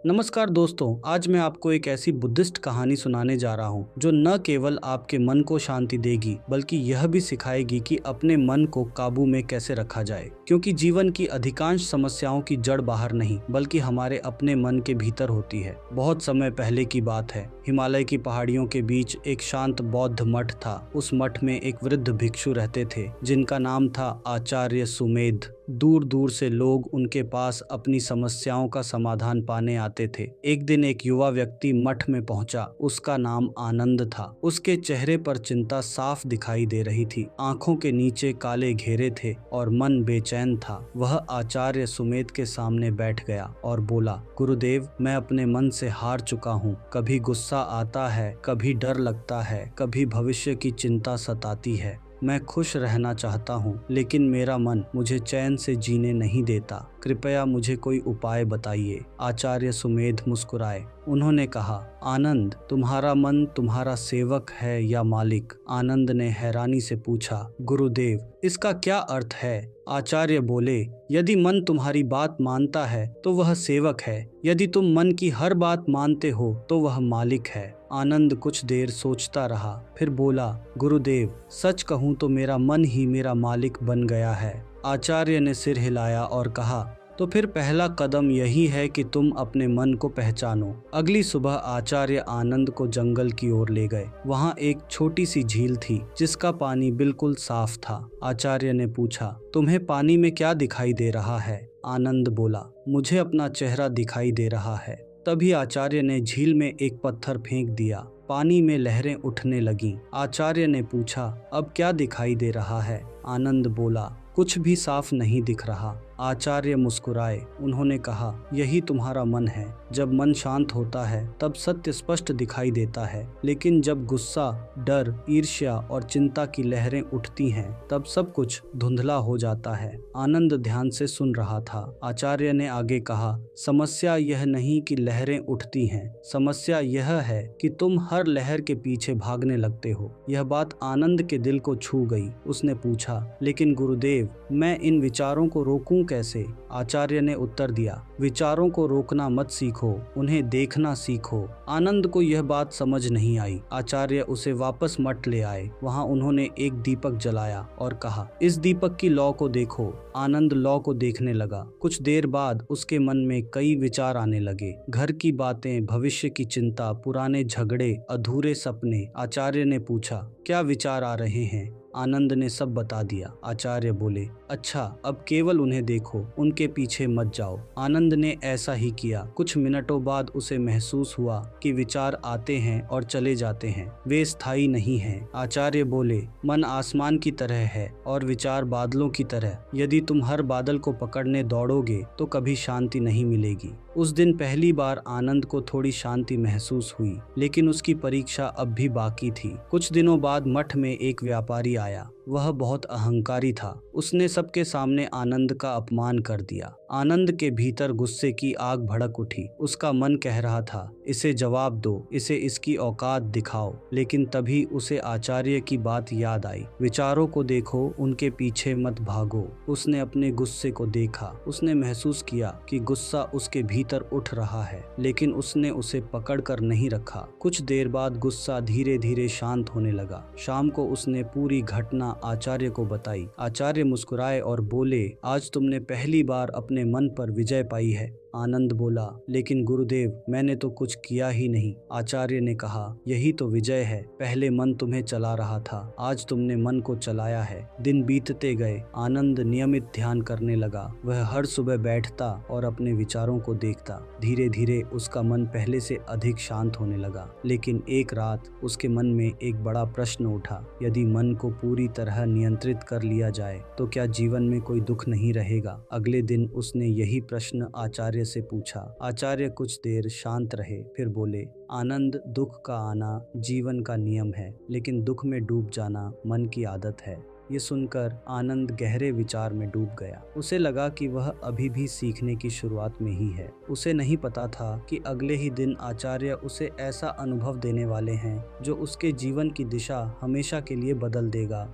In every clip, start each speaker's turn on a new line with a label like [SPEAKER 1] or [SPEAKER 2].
[SPEAKER 1] नमस्कार दोस्तों, आज मैं आपको एक ऐसी बुद्धिस्ट कहानी सुनाने जा रहा हूँ जो न केवल आपके मन को शांति देगी बल्कि यह भी सिखाएगी कि अपने मन को काबू में कैसे रखा जाए। क्योंकि जीवन की अधिकांश समस्याओं की जड़ बाहर नहीं बल्कि हमारे अपने मन के भीतर होती है। बहुत समय पहले की बात है, हिमालय की पहाड़ियों के बीच एक शांत बौद्ध मठ था। उस मठ में एक वृद्ध भिक्षु रहते थे जिनका नाम था आचार्य सुमेध। दूर दूर से लोग उनके पास अपनी समस्याओं का समाधान पाने आते थे। एक दिन एक युवा व्यक्ति मठ में पहुंचा। उसका नाम आनंद था। उसके चेहरे पर चिंता साफ दिखाई दे रही थी। आंखों के नीचे काले घेरे थे और मन बेचैन था। वह आचार्य सुमेध के सामने बैठ गया और बोला, गुरुदेव, मैं अपने मन से हार चुका हूँ। कभी गुस्सा आता है, कभी डर लगता है, कभी भविष्य की चिंता सताती है। मैं खुश रहना चाहता हूँ लेकिन मेरा मन मुझे चैन से जीने नहीं देता। कृपया मुझे कोई उपाय बताइए। आचार्य सुमेध मुस्कुराए। उन्होंने कहा, आनंद, तुम्हारा मन तुम्हारा सेवक है या मालिक? आनंद ने हैरानी से पूछा, गुरुदेव, इसका क्या अर्थ है? आचार्य बोले, यदि मन तुम्हारी बात मानता है तो वह सेवक है, यदि तुम मन की हर बात मानते हो तो वह मालिक है। आनंद कुछ देर सोचता रहा, फिर बोला, गुरुदेव, सच कहूँ तो मेरा मन ही मेरा मालिक बन गया है। आचार्य ने सिर हिलाया और कहा, तो फिर पहला कदम यही है कि तुम अपने मन को पहचानो। अगली सुबह आचार्य आनंद को जंगल की ओर ले गए। वहाँ एक छोटी सी झील थी जिसका पानी बिल्कुल साफ था। आचार्य ने पूछा, तुम्हें पानी में क्या दिखाई दे रहा है? आनंद बोला, मुझे अपना चेहरा दिखाई दे रहा है। तभी आचार्य ने झील में एक पत्थर फेंक दिया। पानी में लहरें उठने लगीं। आचार्य ने पूछा, अब क्या दिखाई दे रहा है? आनंद बोला, कुछ भी साफ नहीं दिख रहा। आचार्य मुस्कुराए। उन्होंने कहा, यही तुम्हारा मन है। जब मन शांत होता है तब सत्य स्पष्ट दिखाई देता है, लेकिन जब गुस्सा, डर, ईर्ष्या और चिंता की लहरें उठती हैं तब सब कुछ धुंधला हो जाता है। आनंद ध्यान से सुन रहा था। आचार्य ने आगे कहा, समस्या यह नहीं कि लहरें उठती हैं, समस्या यह है कि तुम हर लहर के पीछे भागने लगते हो। यह बात आनंद के दिल को छू गई। उसने पूछा, लेकिन गुरुदेव, मैं इन विचारों को रोकूं कैसे? आचार्य ने उत्तर दिया, विचारों को रोकना मत सीखो, उन्हें देखना सीखो। आनंद को यह बात समझ नहीं आई। आचार्य उसे वापस मठ ले आए। वहां उन्होंने एक दीपक जलाया और कहा, इस दीपक की लौ को देखो। आनंद लौ को देखने लगा। कुछ देर बाद उसके मन में कई विचार आने लगे। घर की बातें, भविष्य की चिंता, पुराने झगड़े, अधूरे सपने। आचार्य ने पूछा, क्या विचार आ रहे हैं? आनंद ने सब बता दिया। आचार्य बोले, अच्छा, अब केवल उन्हें देखो, उनके पीछे मत जाओ। आनंद ने ऐसा ही किया। कुछ मिनटों बाद उसे महसूस हुआ कि विचार आते हैं और चले जाते हैं, वे स्थायी नहीं हैं। आचार्य बोले, मन आसमान की तरह है और विचार बादलों की तरह। यदि तुम हर बादल को पकड़ने दौड़ोगे तो कभी शांति नहीं मिलेगी। उस दिन पहली बार आनंद को थोड़ी शांति महसूस हुई, लेकिन उसकी परीक्षा अब भी बाकी थी। कुछ दिनों बाद मठ में एक व्यापारी आया। वह बहुत अहंकारी था। उसने सबके सामने आनंद का अपमान कर दिया। आनंद के भीतर गुस्से की आग भड़क उठी। उसका मन कह रहा था, इसे जवाब दो, इसे इसकी औकात दिखाओ। लेकिन तभी उसे आचार्य की बात याद आई। विचारों को देखो, उनके पीछे मत भागो। उसने अपने गुस्से को देखा। उसने महसूस किया कि गुस्सा उसके भीतर उठ रहा है, लेकिन उसने उसे पकड़ कर नहीं रखा। कुछ देर बाद गुस्सा धीरे धीरे शांत होने लगा। शाम को उसने पूरी घटना आचार्य को बताई। आचार्य मुस्कुराए और बोले, आज तुमने पहली बार अपने मन पर विजय पाई है। आनंद बोला, लेकिन गुरुदेव, मैंने तो कुछ किया ही नहीं। आचार्य ने कहा, यही तो विजय है। पहले मन तुम्हें चला रहा था, आज तुमने मन को चलाया है। दिन बीतते गए। आनंद नियमित ध्यान करने लगा। वह हर सुबह बैठता और अपने विचारों को देखता। धीरे धीरे उसका मन पहले से अधिक शांत होने लगा। लेकिन एक रात उसके मन में एक बड़ा प्रश्न उठा, यदि मन को पूरी तरह नियंत्रित कर लिया जाए तो क्या जीवन में कोई दुख नहीं रहेगा? अगले दिन उसने यही प्रश्न आचार्य से पूछा। आचार्य कुछ देर शांत रहे, फिर बोले, आनंद, दुख का आना जीवन का नियम है, लेकिन दुख में डूब जाना मन की आदत है। ये सुनकर आनंद गहरे विचार में डूब गया। उसे लगा कि वह अभी भी सीखने की शुरुआत में ही है। उसे नहीं पता था कि अगले ही दिन आचार्य उसे ऐसा अनुभव देने वाले हैं जो उसके जीवन की दिशा हमेशा के लिए बदल देगा।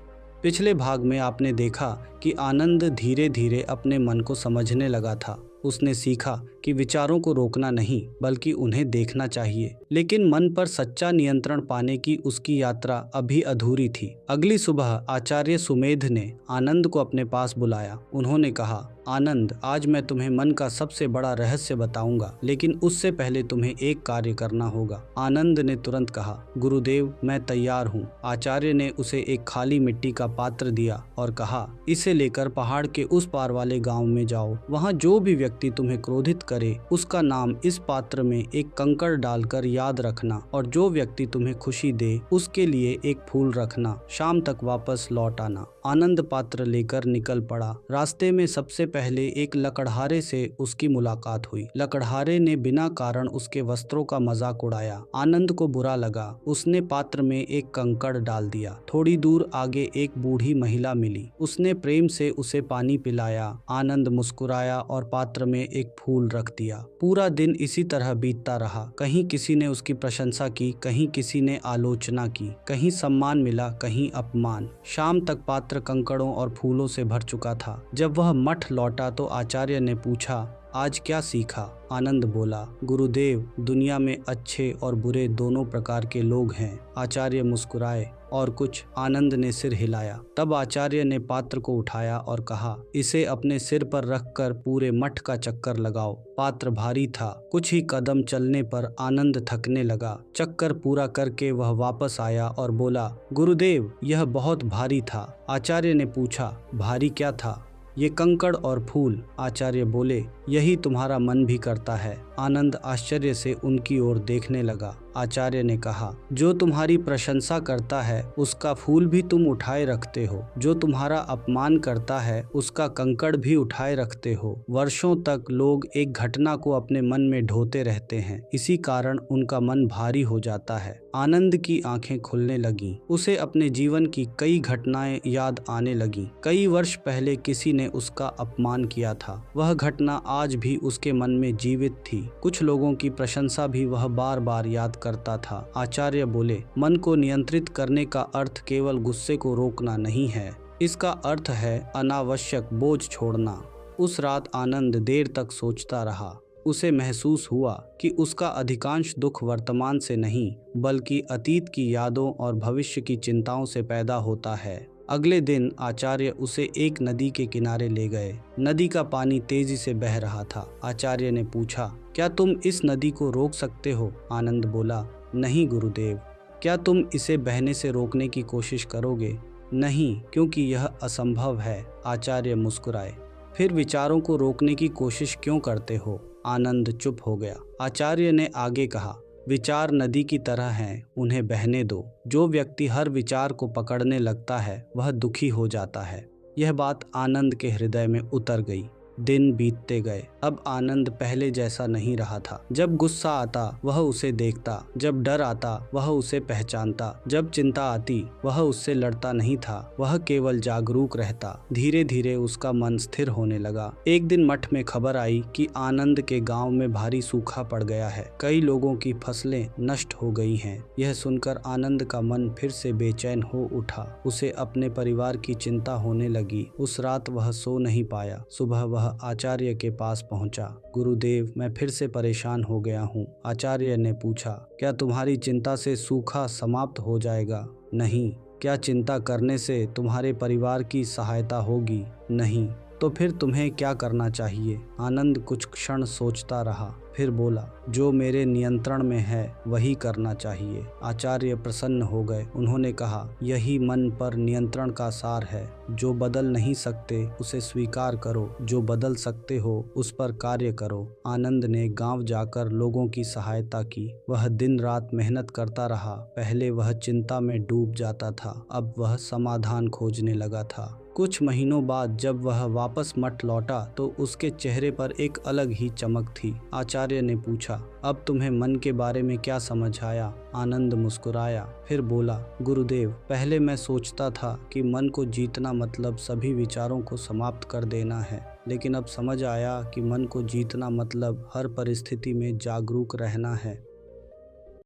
[SPEAKER 1] पिछले भाग में आपने देखा कि आनंद धीरे धीरे अपने मन को समझने लगा था। उसने सीखा कि विचारों को रोकना नहीं बल्कि उन्हें देखना चाहिए। लेकिन मन पर सच्चा नियंत्रण पाने की उसकी यात्रा अभी अधूरी थी। अगली सुबह आचार्य सुमेध ने आनंद को अपने पास बुलाया। उन्होंने कहा, आनंद, आज मैं तुम्हें मन का सबसे बड़ा रहस्य बताऊंगा, लेकिन उससे पहले तुम्हें एक कार्य करना होगा। आनंद ने तुरंत कहा, गुरुदेव, मैं तैयार हूँ। आचार्य ने उसे एक खाली मिट्टी का पात्र दिया और कहा, इसे लेकर पहाड़ के उस पार वाले गांव में जाओ। वहाँ जो भी व्यक्ति तुम्हें क्रोधित करे उसका नाम इस पात्र में एक कंकड़ डालकर याद रखना, और जो व्यक्ति तुम्हें खुशी दे उसके लिए एक फूल रखना। शाम तक वापस लौट आना। आनंद पात्र लेकर निकल पड़ा। रास्ते में सबसे पहले एक लकड़हारे से उसकी मुलाकात हुई। लकड़हारे ने बिना कारण उसके वस्त्रों का मजाक उड़ाया। आनंद को बुरा लगा। उसने पात्र में एक कंकड़ डाल दिया। थोड़ी दूर आगे एक बूढ़ी महिला मिली। उसने प्रेम से उसे पानी पिलाया। आनंद मुस्कुराया और पात्र में एक फूल रख दिया। पूरा दिन इसी तरह बीतता रहा। कहीं किसी ने उसकी प्रशंसा की, कहीं किसी ने आलोचना की, कहीं सम्मान मिला, कहीं अपमान। शाम तक पात्र कंकड़ों और फूलों से भर चुका था। जब वह मठ लौटा तो आचार्य ने पूछा, आज क्या सीखा? आनंद बोला, गुरुदेव, दुनिया में अच्छे और बुरे दोनों प्रकार के लोग हैं। आचार्य मुस्कुराए। और कुछ? आनंद ने सिर हिलाया। तब आचार्य ने पात्र को उठाया और कहा, इसे अपने सिर पर रखकर पूरे मठ का चक्कर लगाओ। पात्र भारी था। कुछ ही कदम चलने पर आनंद थकने लगा। चक्कर पूरा करके वह वापस आया और बोला, गुरुदेव, यह बहुत भारी था। आचार्य ने पूछा, भारी क्या था? ये कंकड़ और फूल। आचार्य बोले, यही तुम्हारा मन भी करता है। आनंद आश्चर्य से उनकी ओर देखने लगा। आचार्य ने कहा, जो तुम्हारी प्रशंसा करता है उसका फूल भी तुम उठाए रखते हो, जो तुम्हारा अपमान करता है उसका कंकड़ भी उठाए रखते हो। वर्षों तक लोग एक घटना को अपने मन में ढोते रहते हैं, इसी कारण उनका मन भारी हो जाता है। आनंद की आंखें खुलने लगीं। उसे अपने जीवन की कई घटनाएं याद आने लगीं। कई वर्ष पहले किसी ने उसका अपमान किया था। वह घटना आज भी उसके मन में जीवित थी। कुछ लोगों की प्रशंसा भी वह बार बार याद करता था। आचार्य बोले, मन को नियंत्रित करने का अर्थ केवल गुस्से को रोकना नहीं है, इसका अर्थ है अनावश्यक बोझ छोड़ना। उस रात आनंद देर तक सोचता रहा। उसे महसूस हुआ कि उसका अधिकांश दुख वर्तमान से नहीं बल्कि अतीत की यादों और भविष्य की चिंताओं से पैदा होता है। अगले दिन आचार्य उसे एक नदी के किनारे ले गए। नदी का पानी तेजी से बह रहा था। आचार्य ने पूछा, क्या तुम इस नदी को रोक सकते हो? आनंद बोला, नहीं गुरुदेव। क्या तुम इसे बहने से रोकने की कोशिश करोगे? नहीं, क्योंकि यह असंभव है। आचार्य मुस्कुराए। फिर विचारों को रोकने की कोशिश क्यों करते हो? आनंद चुप हो गया। आचार्य ने आगे कहा, विचार नदी की तरह हैं, उन्हें बहने दो। जो व्यक्ति हर विचार को पकड़ने लगता है वह दुखी हो जाता है। यह बात आनंद के हृदय में उतर गई। दिन बीतते गए। अब आनंद पहले जैसा नहीं रहा था। जब गुस्सा आता वह उसे देखता, जब डर आता वह उसे पहचानता, जब चिंता आती वह उससे लड़ता नहीं था, वह केवल जागरूक रहता। धीरे धीरे उसका मन स्थिर होने लगा। एक दिन मठ में खबर आई कि आनंद के गांव में भारी सूखा पड़ गया है। कई लोगों की फसलें नष्ट हो गई हैं। यह सुनकर आनंद का मन फिर से बेचैन हो उठा। उसे अपने परिवार की चिंता होने लगी। उस रात वह सो नहीं पाया। सुबह वह आचार्य के पास पहुंचा। गुरुदेव, मैं फिर से परेशान हो गया हूँ। आचार्य ने पूछा, क्या तुम्हारी चिंता से सूखा समाप्त हो जाएगा? नहीं। क्या चिंता करने से तुम्हारे परिवार की सहायता होगी? नहीं। तो फिर तुम्हें क्या करना चाहिए? आनंद कुछ क्षण सोचता रहा, फिर बोला, जो मेरे नियंत्रण में है वही करना चाहिए। आचार्य प्रसन्न हो गए। उन्होंने कहा, यही मन पर नियंत्रण का सार है। जो बदल नहीं सकते उसे स्वीकार करो, जो बदल सकते हो उस पर कार्य करो। आनंद ने गांव जाकर लोगों की सहायता की। वह दिन रात मेहनत करता रहा। पहले वह चिंता में डूब जाता था, अब वह समाधान खोजने लगा था। कुछ महीनों बाद जब वह वापस मठ लौटा तो उसके चेहरे पर एक अलग ही चमक थी। आचार्य ने पूछा, अब तुम्हें मन के बारे में क्या समझ आया? आनंद मुस्कुराया, फिर बोला, गुरुदेव, पहले मैं सोचता था कि मन को जीतना मतलब सभी विचारों को समाप्त कर देना है, लेकिन अब समझ आया कि मन को जीतना मतलब हर परिस्थिति में जागरूक रहना है।